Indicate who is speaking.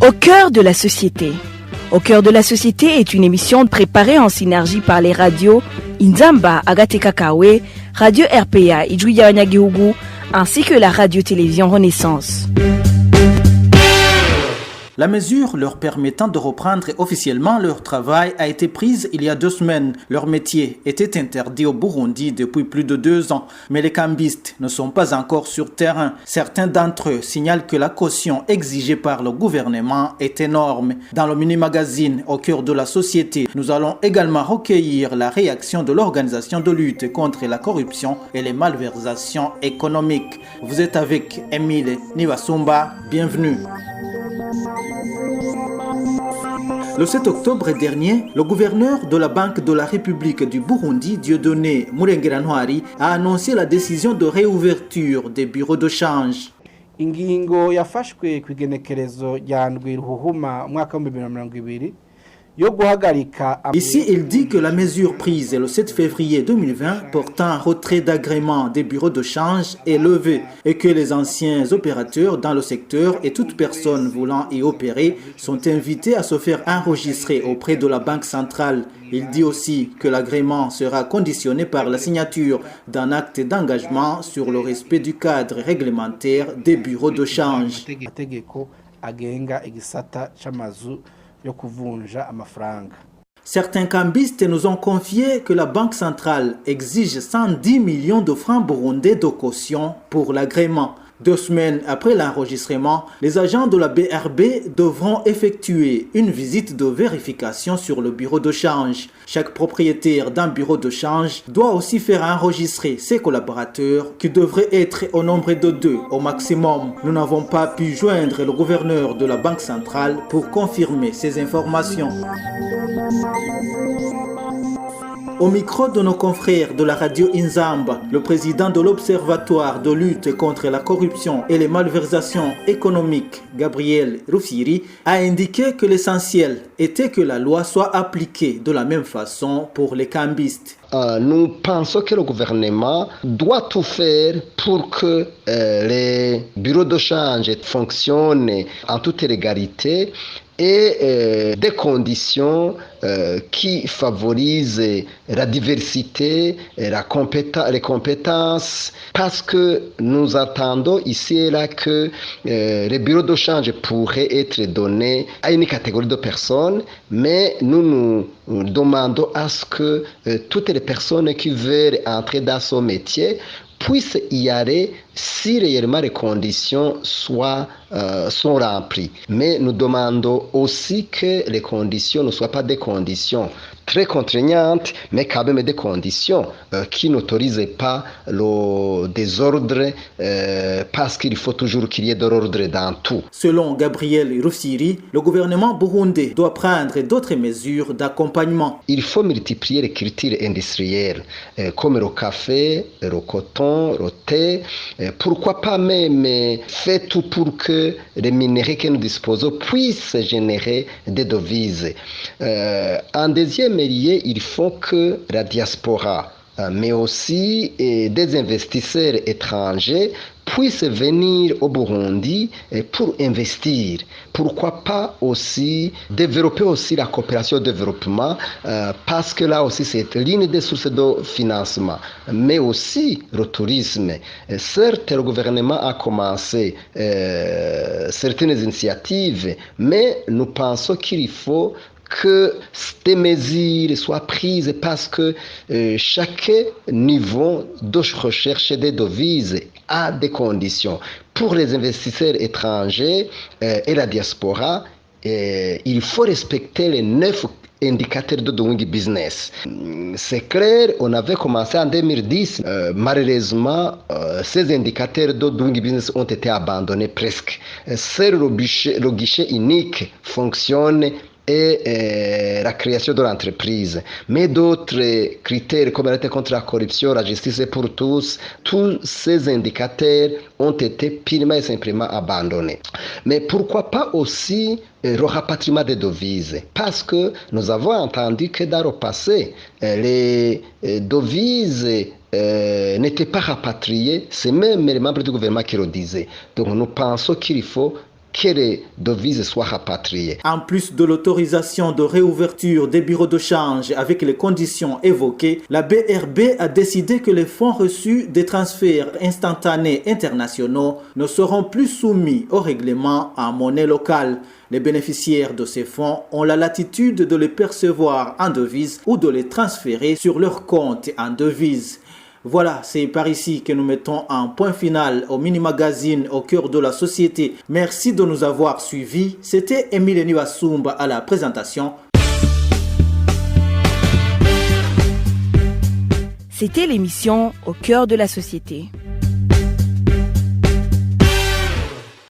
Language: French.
Speaker 1: Au cœur de la société. Au cœur de la société est une émission préparée en synergie par les radios Inzamba, Agateka Kawe, Radio RPA, Idjouya Wanyagihugu, ainsi que la radio-télévision Renaissance.
Speaker 2: La mesure leur permettant de reprendre officiellement leur travail a été prise il y a 2 semaines. Leur métier était interdit au Burundi depuis plus de 2 ans, mais les cambistes ne sont pas encore sur terrain. Certains d'entre eux signalent que la caution exigée par le gouvernement est énorme. Dans le mini-magazine Au cœur de la société, nous allons également recueillir la réaction de l'organisation de lutte contre la corruption et les malversations économiques. Vous êtes avec Emile Niwasumba, bienvenue. Le 7 octobre dernier, le gouverneur de la Banque de la République du Burundi, Dieudonné Murengera-Ntwari, a annoncé la décision de réouverture des bureaux de change.
Speaker 3: Ingingo yafashwe kwigenekerezo rya ndwi ruhuma mwaka wa 2020.
Speaker 2: Ici, il dit que la mesure prise le 7 février 2020 portant un retrait d'agrément des bureaux de change est levée et que les anciens opérateurs dans le secteur et toute personne voulant y opérer sont invités à se faire enregistrer auprès de la Banque centrale. Il dit aussi que l'agrément sera conditionné par la signature d'un acte d'engagement sur le respect du cadre réglementaire des bureaux de change. Certains cambistes nous ont confié que la Banque centrale exige 110 millions de francs burundais de caution pour l'agrément. 2 semaines après l'enregistrement, les agents de la BRB devront effectuer une visite de vérification sur le bureau de change. Chaque propriétaire d'un bureau de change doit aussi faire enregistrer ses collaborateurs qui devraient être au nombre de 2 au maximum. Nous n'avons pas pu joindre le gouverneur de la Banque centrale pour confirmer ces informations. Au micro de nos confrères de la radio Inzamba, le président de l'Observatoire de lutte contre la corruption et les malversations économiques, Gabriel Rufyiri, a indiqué que l'essentiel était que la loi soit appliquée de la même façon pour les cambistes.
Speaker 4: Nous pensons que le gouvernement doit tout faire pour que les bureaux de change fonctionnent en toute légalité et des conditions qui favorisent la diversité, les compétences, parce que nous attendons ici et là que les bureaux de change pourraient être donnés à une catégorie de personnes, mais nous demandons à ce que toutes les personnes qui veulent entrer dans ce métier puissent y aller si réellement les conditions sont remplies. Mais nous demandons aussi que les conditions ne soient pas des conditions très contraignantes, mais quand même des conditions qui n'autorisent pas le désordre, parce qu'il faut toujours qu'il y ait de l'ordre dans tout.
Speaker 2: Selon Gabriel Rufyiri, le gouvernement burundais doit prendre d'autres mesures d'accompagnement.
Speaker 4: Il faut multiplier les cultures industrielles, comme le café, le coton, le thé. Pourquoi pas même faire tout pour que les minerais que nous disposons puissent générer des devises. En deuxième lieu, il faut que la diaspora, mais aussi des investisseurs étrangers puissent venir au Burundi pour investir. Pourquoi pas aussi développer aussi la coopération au développement, parce que là aussi c'est l'une des sources de financement, mais aussi le tourisme. Certes, le gouvernement a commencé certaines initiatives, mais nous pensons qu'il faut que ces mesures soient prises parce que chaque niveau de recherche des devises a des conditions. Pour les investisseurs étrangers et la diaspora, il faut respecter les 9 indicateurs de doing business. C'est clair, on avait commencé en 2010. Malheureusement, ces indicateurs de doing business ont été abandonnés presque. Seul le guichet unique fonctionne et la création de l'entreprise. Mais d'autres critères comme la lutte contre la corruption, la justice pour tous ces indicateurs ont été purement et simplement abandonnés. Mais pourquoi pas aussi le rapatriement des devises? Parce que nous avons entendu que dans le passé, les devises n'étaient pas rapatriées. C'est même les membres du gouvernement qui le disaient. Donc nous pensons qu'il faut que les devises soient rapatriées.
Speaker 2: En plus de l'autorisation de réouverture des bureaux de change avec les conditions évoquées, la BRB a décidé que les fonds reçus des transferts instantanés internationaux ne seront plus soumis au règlement en monnaie locale. Les bénéficiaires de ces fonds ont la latitude de les percevoir en devises ou de les transférer sur leur compte en devises. Voilà, c'est par ici que nous mettons un point final au mini-magazine au cœur de la société. Merci de nous avoir suivis. C'était Émile Niwasumba à la présentation.
Speaker 1: C'était l'émission Au cœur de la société.